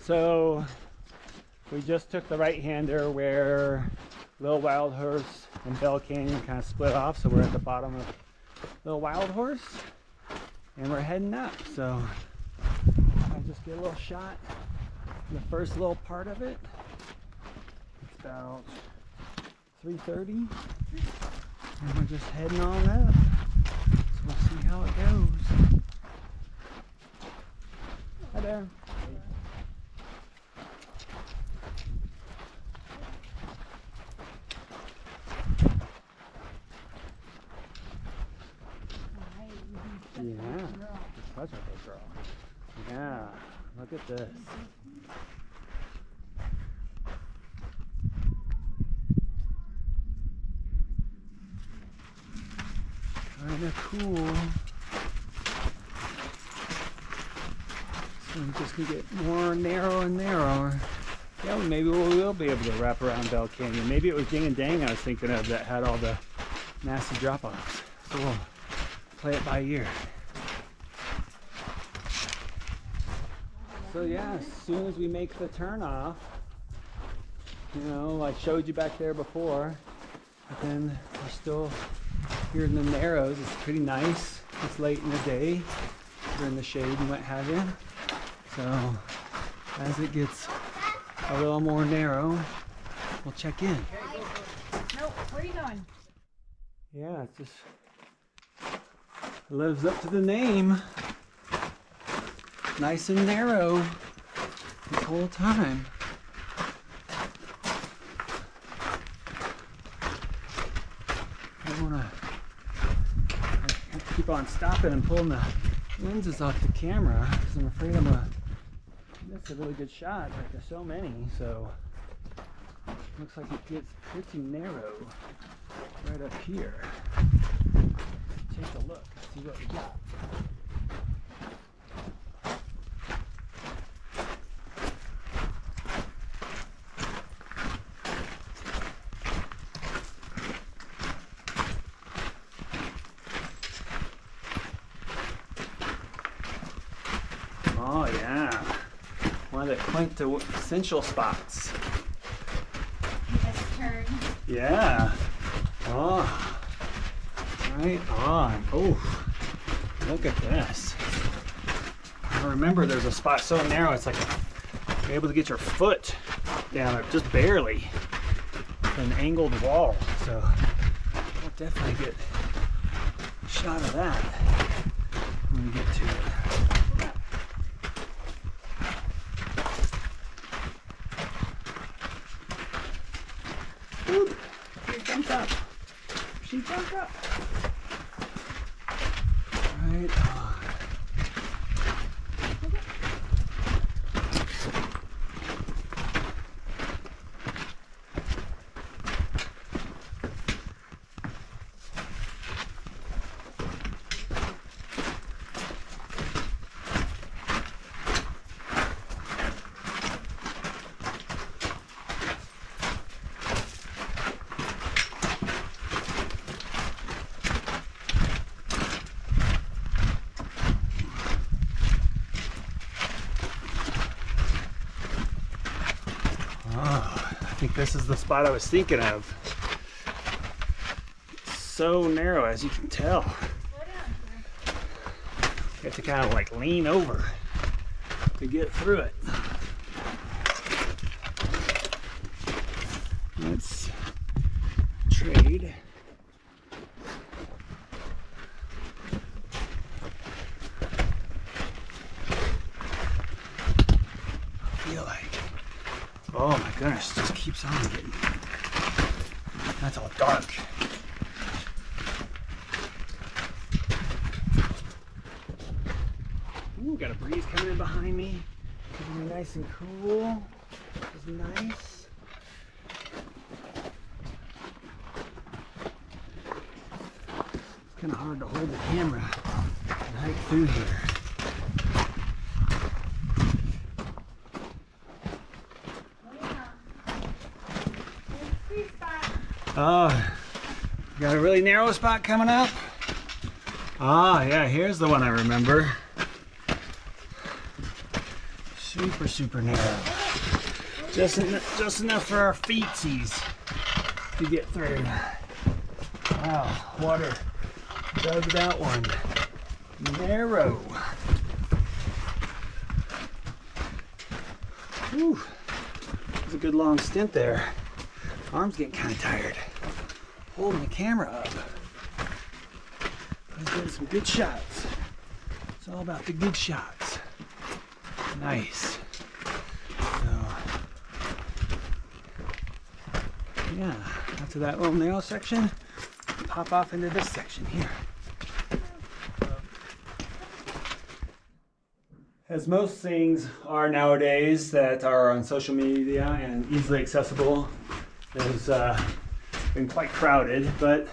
So we just took the right-hander where Little Wild Horse and Bell Canyon kind of split off. So we're at the bottom of Little Wild Horse and we're heading up. So I just get a little shot in the first little part of it. It's about 3:30 and we're just heading on up. So we'll see how it goes. Hi there. Yeah, such a big girl. Yeah, look at this. Kinda cool. So we just can get more narrow and narrower. Yeah, maybe we will be able to wrap around Bell Canyon. Maybe it was Ding and Dang I was thinking of that had all the nasty drop-offs. So we'll play it by ear. So yeah, as soon as we make the turn off, you know, I showed you back there before, but then we're still here in the Narrows. It's pretty nice. It's late in the day. We're in the shade and what have you. So as it gets a little more narrow, we'll check in. No, where are you going? Yeah, it just lives up to the name. Nice and narrow the whole time. I have to keep on stopping and pulling the lenses off the camera because I'm afraid I'm gonna miss a really good shot. Like there's so many, so looks like it gets pretty narrow right up here. Take a look and see what we got. Oh yeah, one of the quintessential spots. Yes, turn. Yeah. Oh, right on. Oh, look at this. I remember there's a spot so narrow it's like you're able to get your foot down it just barely. It's an angled wall, so we'll definitely get a shot of that when we get to it. Oop, she jumped up. She jumped up. Right on. I think this is the spot I was thinking of. It's so narrow, as you can tell. You have to kind of like lean over to get through it. Let's trade. I feel like, oh my goodness, just keeps on getting, that's all dark. Ooh, got a breeze coming in behind me. Keeping me nice and cool. This is nice. It's kind of hard to hold the camera and hike through here. Oh, got a really narrow spot coming up. Ah, yeah, here's the one I remember. Super, super narrow. Just enough for our feetsies to get through. Wow, water dug that one. Narrow. Whew. That was a good long stint there. Arm's getting kind of tired. Holding the camera up. I was getting some good shots. It's all about the good shots. Nice. So, yeah, after that little narrow section, pop off into this section here. As most things are nowadays that are on social media and easily accessible, it's been quite crowded, but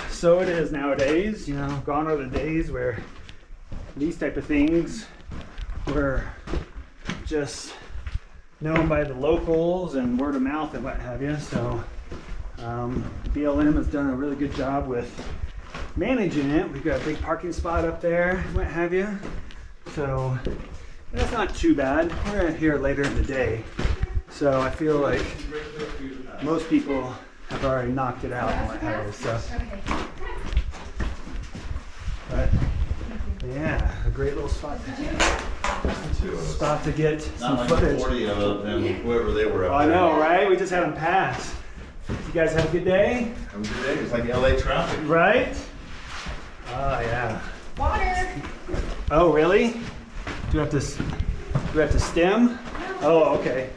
so it is nowadays. You know, gone are the days where these type of things were just known by the locals and word of mouth and what have you. So BLM has done a really good job with managing it. We've got a big parking spot up there, what have you. So that's not too bad. We're here later in the day, so I feel like most people have already knocked it out and what have you. So, but yeah, a great little spot to get some Not like footage. 40 of them, whoever they were. I know, right? We just had them pass. You guys have a good day, Have a good day. It's like LA traffic. right? Oh yeah. Water. Oh really? Do we have to stem? Oh okay.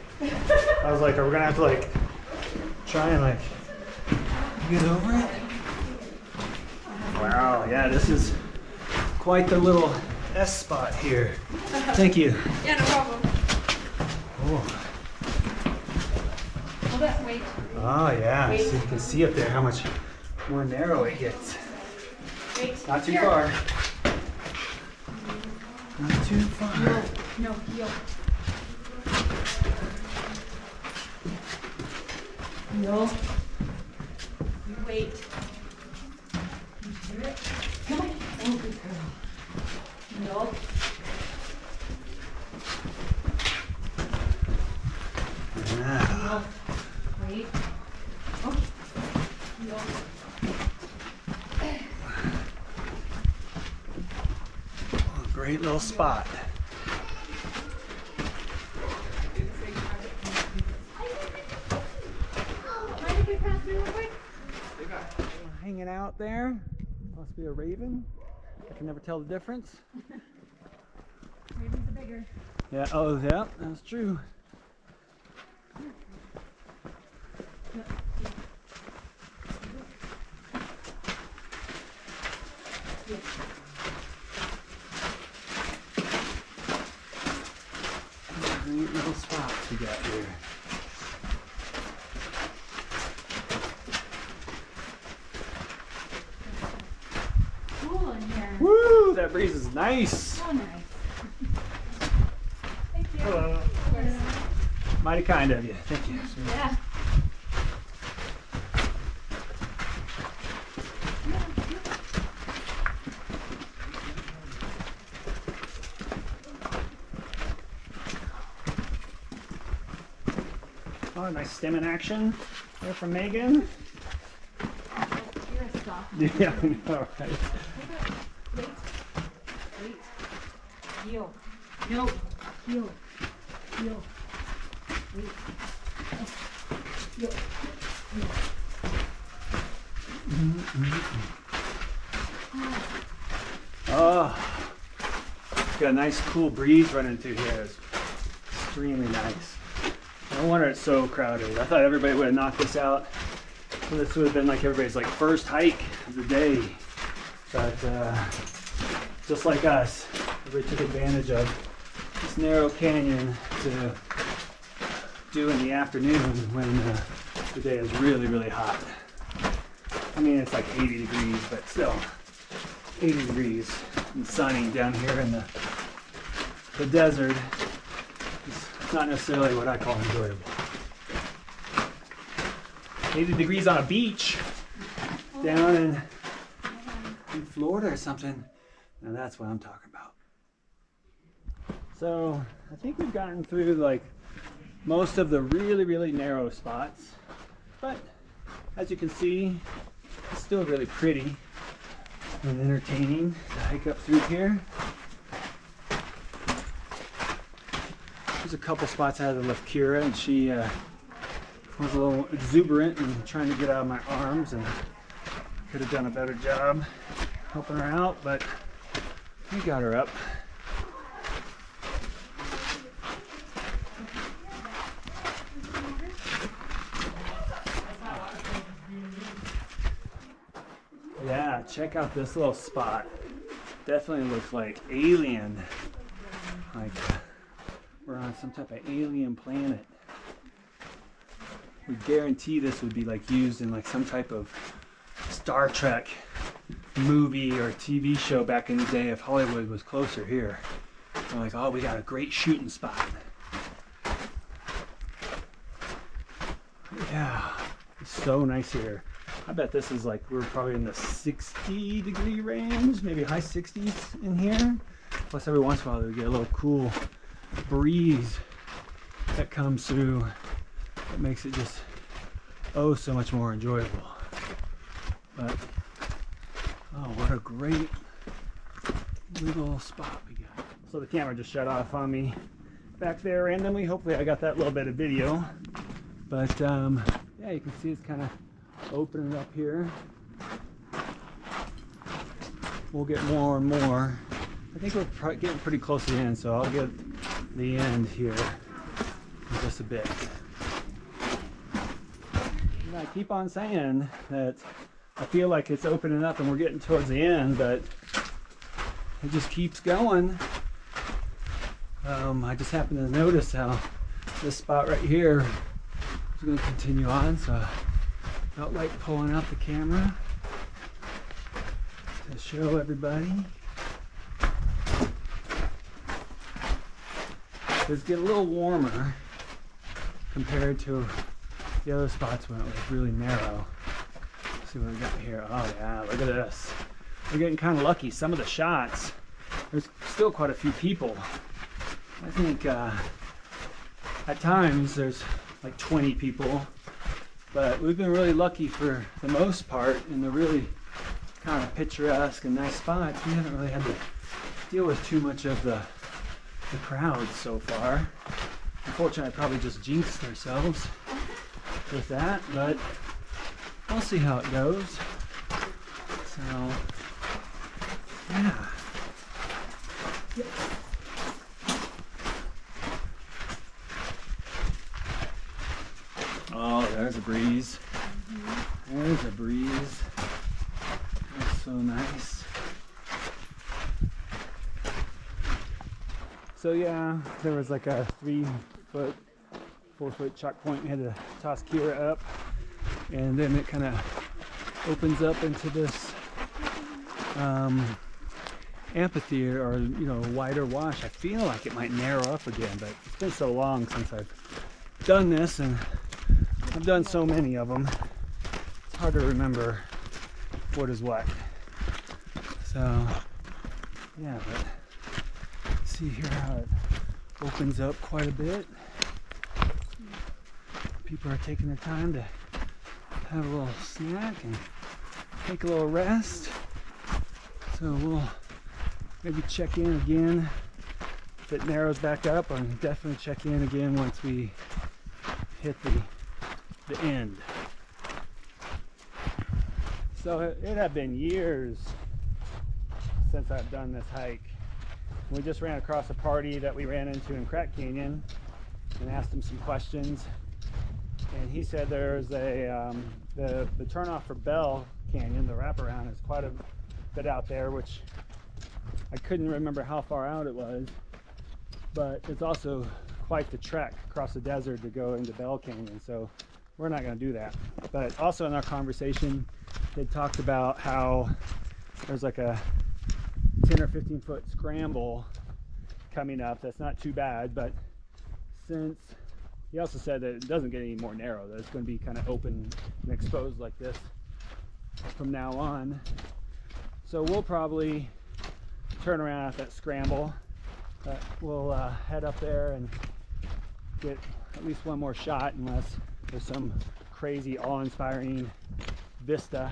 I was like, are we gonna have to like try and like get over it? Wow, yeah, this is quite the little S spot here. Thank you. Yeah, no problem. Oh, Hold up, wait. oh yeah, so you can see up there how much more narrow it gets. Wait. Not too Here. far. Not too far. No, heel. No. You wait. You do it. Come on. Oh, good girl. No. Yeah. No. Wait. Oh. No. Great little spot. Mind if we pass through real quick? Hanging out there. Must be a raven. I can never tell the difference. Ravens are bigger. Yeah, oh yeah, that's true. Great little spot we got here. Cool in here. Woo! That breeze is nice. So nice. Thank you. Hello. Yes. Mighty kind of you. Thank you. Yeah. Oh, nice stem in action there from Megan. You're a soft. Yeah, I know, right? Wait. Wait. Heel. No. Heel. Heel. Wait. Heel. Oh, got a nice cool breeze running through here. It's extremely nice. No wonder it's so crowded. I thought everybody would have knocked this out. So this would have been like everybody's like first hike of the day. But just like us, everybody took advantage of this narrow canyon to do in the afternoon when the day is really, really hot. I mean, it's like 80 degrees, but still 80 degrees and sunny down here in the desert. It's not necessarily what I call enjoyable. 80 degrees on a beach down in Florida or something. Now that's what I'm talking about. So I think we've gotten through like most of the really narrow spots, but as you can see, it's still really pretty and entertaining to hike up through here. There's a couple spots I had to lift Kira, and she was a little exuberant and trying to get out of my arms, and could have done a better job helping her out, but we got her up. Yeah, check out this little spot. Definitely looks like alien. Like we're on some type of alien planet. We guarantee this would be like used in like some type of Star Trek movie or TV show back in the day if Hollywood was closer here. We're like, oh, we got a great shooting spot. Yeah, it's so nice here. I bet this is like, we're probably in the 60-degree range, maybe high 60s in here. Plus every once in a while we get a little cool breeze that comes through that makes it just oh so much more enjoyable. But oh, what a great little spot we got. So the camera just shut off on me back there randomly. Hopefully I got that little bit of video. But yeah, you can see it's kind of opening up here. We'll get more and more. I think we're getting pretty close to the end, so I'll get the end here in just a bit. And I keep on saying that I feel like it's opening up and we're getting towards the end, but it just keeps going. I just happened to notice how this spot right here is going to continue on, so I felt like pulling out the camera to show everybody. It's getting a little warmer compared to the other spots when it was really narrow. Let's see what we got here. Oh yeah, look at this. We're getting kind of lucky. Some of the shots, there's still quite a few people. I think at times there's like 20 people, but we've been really lucky for the most part in the really kind of picturesque and nice spots. We haven't really had to deal with too much of the crowd so far. Unfortunately, I probably just jinxed ourselves with that, but we'll see how it goes. So, yeah. Oh, there's a breeze. There's a breeze. That's so nice. So yeah, there was like a 3-foot, 4-foot chalk point. We had to toss Kira up, and then it kind of opens up into this amphitheater, or wider wash. I feel like it might narrow up again, but it's been so long since I've done this, and I've done so many of them. It's hard to remember what is what. So yeah, but see here how it opens up quite a bit. People are taking their time to have a little snack and take a little rest. So we'll maybe check in again if it narrows back up, and definitely check in again once we hit the end. So it had been years since I've done this hike. We just ran across a party that we ran into in Crack Canyon and asked him some questions, and he said there's a the turnoff for Bell Canyon, the wraparound, is quite a bit out there, which I couldn't remember how far out it was, but it's also quite the trek across the desert to go into Bell Canyon, so we're not going to do that. But also in our conversation, they talked about how there's like a 10 or 15 foot scramble coming up. That's not too bad, but since he also said that it doesn't get any more narrow, that it's going to be kind of open and exposed like this from now on. So we'll probably turn around at that scramble But we'll head up there and get at least one more shot, unless there's some crazy awe-inspiring vista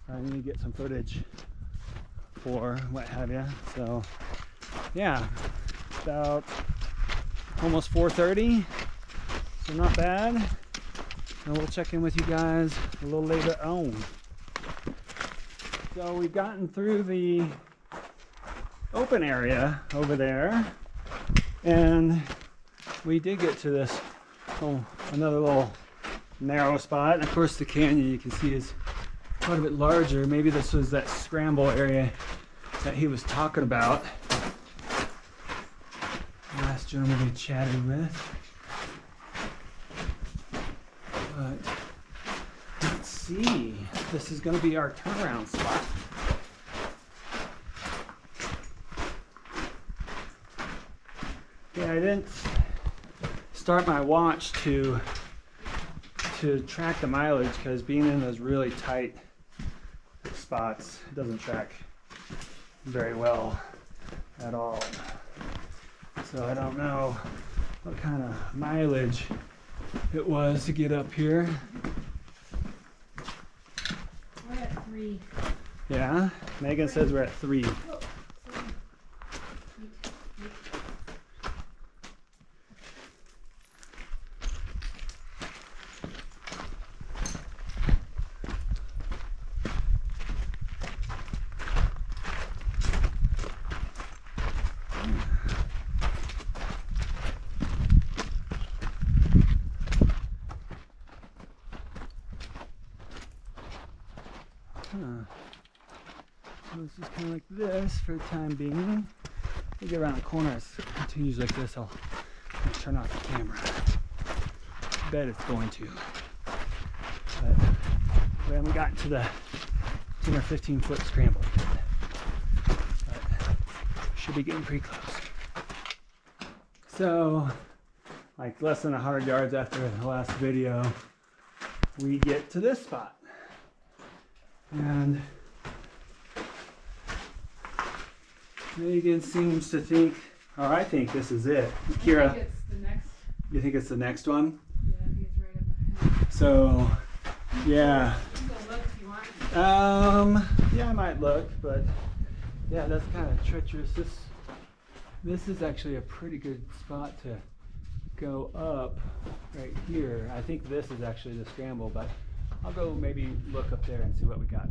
I need to get some footage for, what have you. So yeah, about almost 4:30, so not bad. And we'll check in with you guys a little later on. So we've gotten through the open area over there, and we did get to this another little narrow spot. And of course the canyon, you can see, is quite a bit larger. Maybe this was that scramble area that he was talking about. Last gentleman we chatted with. But let's see. This is going to be our turnaround spot. Yeah, I didn't start my watch to track the mileage, because being in those really tight spots, it doesn't track very well at all. So I don't know what kind of mileage it was to get up here. We're at 3. Yeah, Megan says we're at 3. Oh, sorry. Wait. So it's just kind of like this for the time being. We get around the corner, it continues like this. I'll turn off the camera. I bet it's going to. But we haven't gotten to the 10 or 15 foot scramble yet. But should be getting pretty close. So, like less than 100 yards after the last video, we get to this spot. And Megan seems to think, or I think this is it. Kira, I think it's the next. you think it's the next one? Yeah, I think it's right up ahead. So, yeah. You can go look if you want. Yeah, I might look, but yeah, that's kind of treacherous. This is actually a pretty good spot to go up right here. I think this is actually the scramble, but I'll go maybe look up there and see what we got.